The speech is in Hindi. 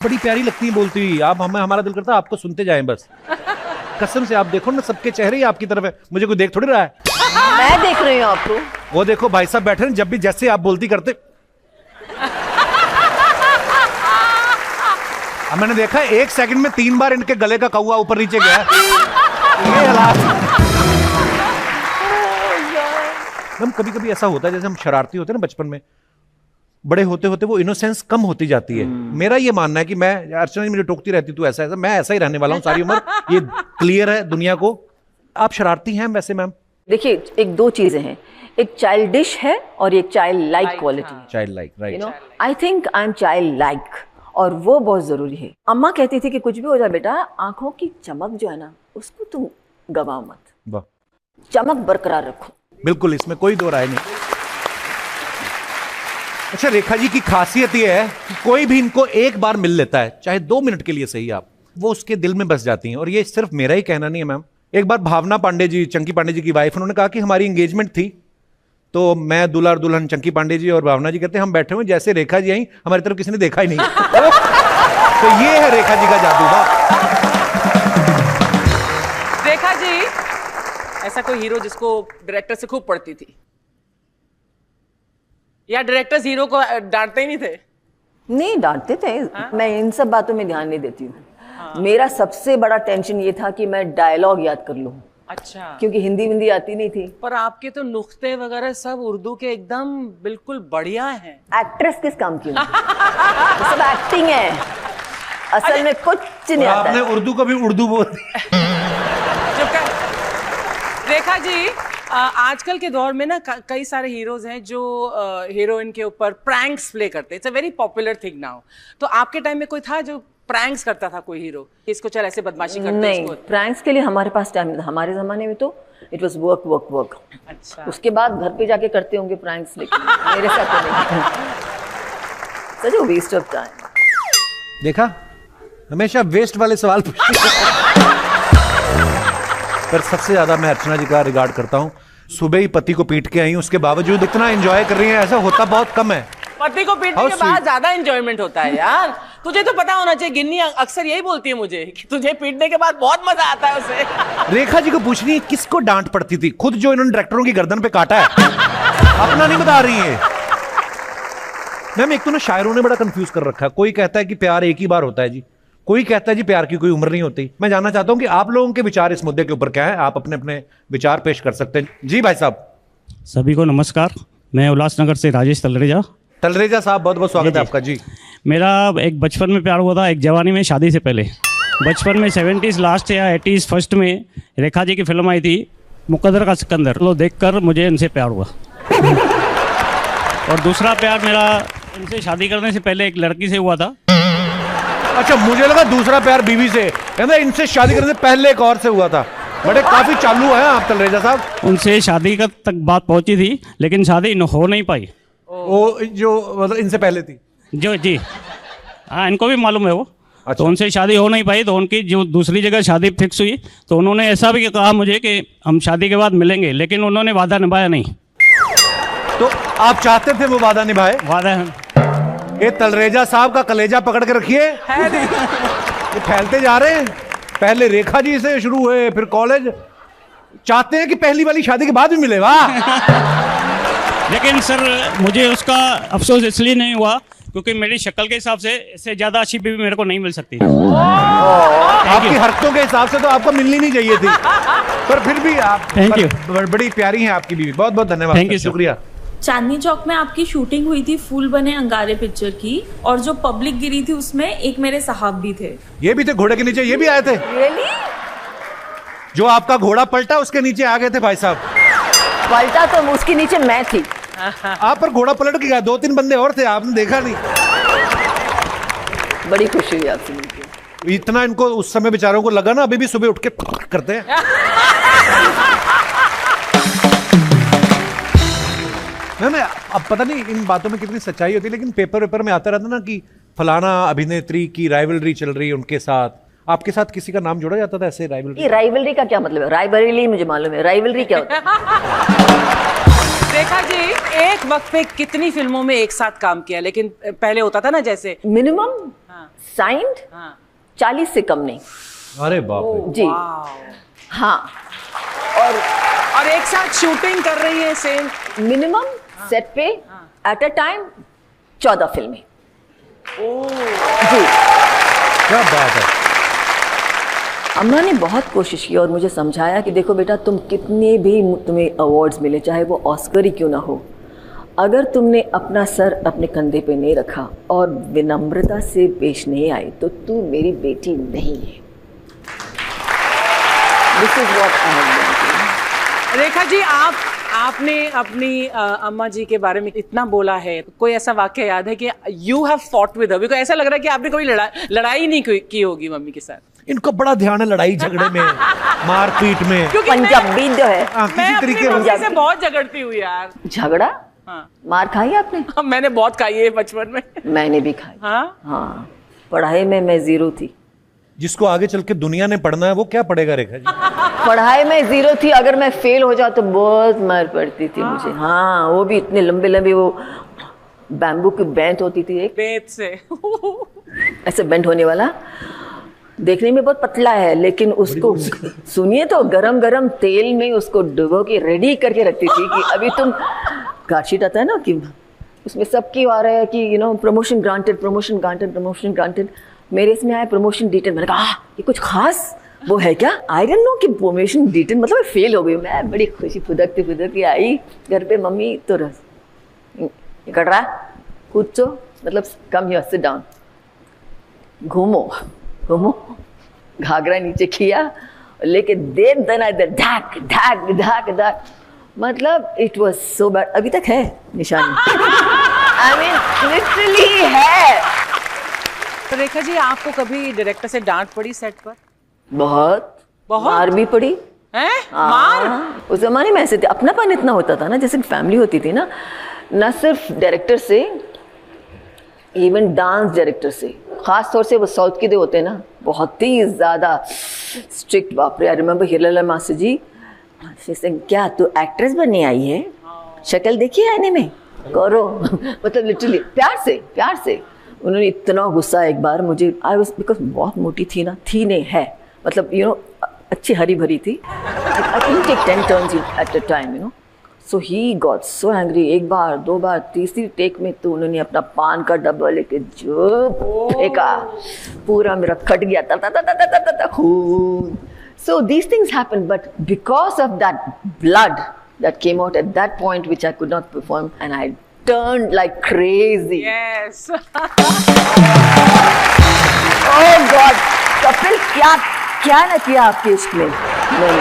बड़ी प्यारी लगती है बोलती हुई। आप हमें, हमारा दिल करता है आपको सुनते जाएं बस। कसम से आप देखो ना, सबके चेहरे ही आपकी तरफ है। मुझे कोई देख थोड़ी रहा है। मैं देख रही हूँ आपको। वो देखो भाई साहब बैठे हैं, जब भी जैसे आप बोलती करते। अब मैंने देखा 1 सेकंड में 3 बार इनके गले का कौवा ऊपर नीचे गया। ये हालात। हम कभी कभी ऐसा होता है जैसे हम शरारती होते हैं ना बचपन में, बड़े होते होते वो इनोसेंस कम होती जाती है। मेरा ये मानना है कि मैं, अर्चना जी मुझे टोकती रहती तू ऐसा ऐसा, मैं ऐसा ही रहने वाला हूँ सारी उम्र। ये क्लियर है दुनिया को। आप शरारती हैं वैसे मैम? देखिए, एक 2 चीजें हैं, एक चाइल्डिश है और एक चाइल्ड लाइक क्वालिटी है। Child like, right. I think I am child like, और वो बहुत जरूरी है। अम्मा कहती थी कि कुछ भी हो जाए बेटा, आंखों की चमक जो है ना उसको तुम गवाओ मत, वाह, चमक बरकरार रखो। बिल्कुल, इसमें कोई दो राय नहीं। अच्छा, रेखा जी की खासियत ये है कि कोई भी इनको एक बार मिल लेता है, चाहे 2 मिनट के लिए सही, आप वो उसके दिल में बस जाती हैं। और ये सिर्फ मेरा ही कहना नहीं है मैम। एक बार भावना पांडे जी, चंकी पांडे जी की वाइफ, उन्होंने कहा कि हमारी एंगेजमेंट थी, तो मैं दूल्हा और दुल्हन चंकी पांडे जी और भावना जी कहते हैं हम बैठे हुए, जैसे रेखा जी आई हमारी तरफ किसी ने देखा ही नहीं। तो ये है रेखा जी का जादू। रेखा जी, ऐसा कोई हीरो जिसको डायरेक्टर से खूब पड़ती थी, या डायरेक्टर्स हीरो को डांटते ही नहीं थे? नहीं, डांटते थे। मैं इन सब बातों में ध्यान नहीं देती हूँ। मेरा सबसे बड़ा टेंशन ये था कि मैं डायलॉग याद कर लूँ। अच्छा। क्योंकि हिंदी आती नहीं थी। पर आपके तो नुक्ते वगैरह सब उर्दू के एकदम बिल्कुल बढ़िया हैं। एक्ट्रेस किस काम की हूँ? तो सब एक्टिंग है, असल में कुछ नहीं आता। आपने उर्दू को भी उर्दू बोल दी। रेखा जी, आजकल के दौर में ना कई सारे हीरोज हैं जो हीरोइन के ऊपर प्रैंक्स प्ले करते हैं। It's a very popular thing now. तो आपके टाइम में कोई था जो प्रैंक्स करता था, कोई हीरो इसको चल ऐसे बदमाशी करते? नहीं, प्रैंक्स के लिए हमारे पास टाइम नहीं था। हमारे जमाने में तो it was work work work. अच्छा। उसके बाद घर पे जाके करते होंगे प्रैंक्स, लेकिन मेरे साथ तो नहीं। सच में वेस्ट ऑफ टाइम। देखा, हमेशा वेस्ट वाले सवाल पूछते हैं। पर सबसे ज्यादा मैं अर्चना जी का रिगार्ड करता हूँ। सुबह ही पति को पीट के आई, उसके बावजूद इतना एंजॉय कर रही है, ऐसा होता बहुत कम है। पति को पीटने के बाद ज्यादा एंजॉयमेंट होता है यार। तुझे तो पता होना चाहिए, गिन्नी अक्सर यही बोलती है मुझे कि तुझे पीटने के बाद बहुत मजा आता है उसे। रेखा जी को पूछनी है किसको डांट पड़ती थी, खुद जो इन्होंने डायरेक्टरों की गर्दन पे काटा है, अपना नहीं बता रही है। मैम, एक तो ना शायरों ने बड़ा कंफ्यूज कर रखा है। कोई कहता है कि प्यार एक ही बार होता है जी, कोई कहता है जी प्यार की कोई उम्र नहीं होती। मैं जानना चाहता हूं कि आप लोगों के विचार इस मुद्दे के ऊपर क्या है। आप अपने अपने विचार पेश कर सकते हैं। जी भाई साहब। सभी को नमस्कार। मैं उल्लासनगर से राजेश तलरेजा। तलरेजा साहब, बहुत बहुत स्वागत है आपका। जी, मेरा एक बचपन में प्यार हुआ था, एक जवानी में, शादी से पहले। बचपन में 70s लास्ट या 80s फर्स्ट में रेखा जी की फिल्म आई थी मुकद्दर का सिकंदर, तो देखकर मुझे इनसे प्यार हुआ। और दूसरा प्यार मेरा इनसे शादी करने से पहले एक लड़की से हुआ था। अच्छा, मुझे लगा दूसरा प्यार बीवी से, कहते इनसे शादी करने से पहले एक और से हुआ था। बड़े काफी चालू हैं आप तलरेजा साहब। उनसे शादी का तक बात पहुंची थी, लेकिन शादी हो नहीं पाई। वो जो मतलब इनसे पहले थी जो, जी हाँ, इनको भी मालूम है वो। अच्छा। तो उनसे शादी हो नहीं पाई, तो उनकी जो दूसरी जगह शादी फिक्स हुई, तो उन्होंने ऐसा भी कहा मुझे कि हम शादी के बाद मिलेंगे, लेकिन उन्होंने वादा निभाया नहीं। तो आप चाहते थे वो वादा निभाए? वादा ये तलरेजा साहब का कलेजा पकड़ के रखिए, ये फैलते जा रहे हैं। पहले रेखा जी से शुरू हुए, फिर कॉलेज, चाहते हैं कि पहली वाली शादी के बाद भी मिले। वाह। लेकिन सर, मुझे उसका अफसोस इसलिए नहीं हुआ क्योंकि मेरी शक्ल के हिसाब से इससे ज्यादा अच्छी बीवी मेरे को नहीं मिल सकती। आपकी हरकतों के हिसाब से तो आपको मिलनी नहीं चाहिए थी, पर फिर भी आप, थैंक यू, बड़ी प्यारी हैं आपकी बीवी। बहुत बहुत धन्यवाद। थैंक यू, शुक्रिया। चांदनी चौक में आपकी शूटिंग हुई थी फूल बने अंगारे पिक्चर की, और जो पब्लिक गिरी थी उसमें एक मेरे साहब भी थे। आप भी थे घोड़े के नीचे? ये भी आए थे? Really? जो आपका घोड़ा पलटा उसके नीचे आ गए थे भाई साहब। पलटा तो उसके नीचे मैं थी। आप पर घोड़ा पलट के गया, 2-3 बंदे और थे, आपने देखा नहीं। बड़ी खुशी हुई आपसे मिलकर। इतना इनको उस समय बेचारों को लगा ना, अभी भी सुबह उठ के करते हैं। मैं अब पता नहीं इन बातों में कितनी सच्चाई होती है, लेकिन पेपर वेपर में आता रहता ना कि फलाना अभिनेत्री की राइवलरी चल रही है उनके साथ। आपके साथ किसी का नाम जोड़ा जाता था ऐसे राइवलरी? राइवलरी का क्या मतलब है? राइवलरी मुझे मालूम है, राइवलरी क्या होता है? रेखा जी, एक वक्त पे कितनी फिल्मों में एक साथ काम किया, लेकिन पहले होता था ना जैसे। मिनिमम हाँ। साइंड हाँ। 40 से कम नहीं। अरे बाप रे। जी हाँ। और एक साथ शूटिंग कर रही है सेम। मिनिमम सेट पे एट अ टाइम 14 फिल्में। जी क्या बात है। अम्मा ने बहुत कोशिश की और मुझे समझाया कि देखो बेटा, तुम कितने भी तुम्हें अवार्ड्स मिले, चाहे वो ऑस्कर ही क्यों ना हो, अगर तुमने अपना सर अपने कंधे पे नहीं रखा और विनम्रता से पेश नहीं आई तो तू मेरी बेटी नहीं है। This is what I have done. Rekha ji, आपने अपनी अम्मा जी के बारे में इतना बोला है, कोई ऐसा वाक्य याद है कि you have fought with her? Because ऐसा लग रहा है कि आपने कोई लड़ाई नहीं की होगी मम्मी के साथ। इनको बड़ा ध्यान है लड़ाई झगड़े में, मारपीट में। क्योंकि पंजाबी जो है, हाँ, मैं किसी अपनी तरीके मम्मी से बहुत झगड़ती हूँ यार। झगड़ा हाँ। मार खाई आपने? मैंने बहुत खाई है बचपन में। मैंने भी खाई। हाँ। हाँ, पढ़ाई में मैं जीरो थी। जिसको आगे चल के दुनिया ने पढ़ना है वो क्या पढ़ेगा रेखा जी? पढ़ाई में जीरो थी, अगर मैं फेल हो जाऊँ तो बहुत मार पड़ती थी मुझे। हाँ, वो भी इतने लंबे लंबे, वो बैम्बू की बेंट होती थी एक, पेट से। ऐसे बेंट होने वाला, देखने में बहुत पतला है, लेकिन उसको सुनिए तो गरम गरम तेल में उसको डुबो के रेडी करके रखती थी कि अभी तुम, कार्डशीट आता है ना कि उसमें सबकी आ रहा है कि you know promotion granted, promotion granted, promotion granted. मेरे इसमें आया प्रमोशन डिटेल। मैंने कहा ये कुछ खास वो है क्या? आई डोंट नो कि प्रमोशन डिटेल मतलब फेल हो गई। मैं बड़ी खुशी फुदकती आई घर पे, मम्मी तो रस कट रहा कुछ तो मतलब कम हियर सिट डाउन, घूमो घूमो, घाघरा नीचे किया लेके दे देना इधर, ढाक ढाक ढाक ढाक, मतलब इट वाज सो बैड। अभी तक है निशानी। आई मीन लिटरली है। तो रेखा जी, आपको कभी डायरेक्टर से डांट पड़ी सेट पर? बहुत मार भी पड़ी। हैं? मार? उस जमाने में ऐसे थे, अपनापन इतना होता था ना, जैसे फैमिली होती थी ना सिर्फ डायरेक्टर से, इवन डांस डायरेक्टर से, खास तौर से वो साउथ के दे होते हैं ना, बहुत ही ज्यादा स्ट्रिक्ट। बाप रे, आई रिमेम्बर हिरलाल मास्टर जी से, क्या तू एक्ट्रेस बनने आई है? शक्ल देखी है आईने में, करो। मतलब लिटरली प्यार से उन्होंने इतना गुस्सा एक बार मुझे, आई वाज, बिकॉज बहुत मोटी थी ना, थी नहीं है, मतलब यू नो अच्छी हरी भरी थी। I can take 10 turns at a time, you know. So he got so angry. एक बार, दो बार, तीसरी टेक में तो उन्होंने अपना पान का डब्बा लेके जो फेंका, पूरा मेरा कट गया, ता खून। So these things happen, but because of that blood that came out at that point, which I could not perform, and I turned like crazy. Yes. Oh God, Kapil क्या ना किया आपके इश्क में। नहीं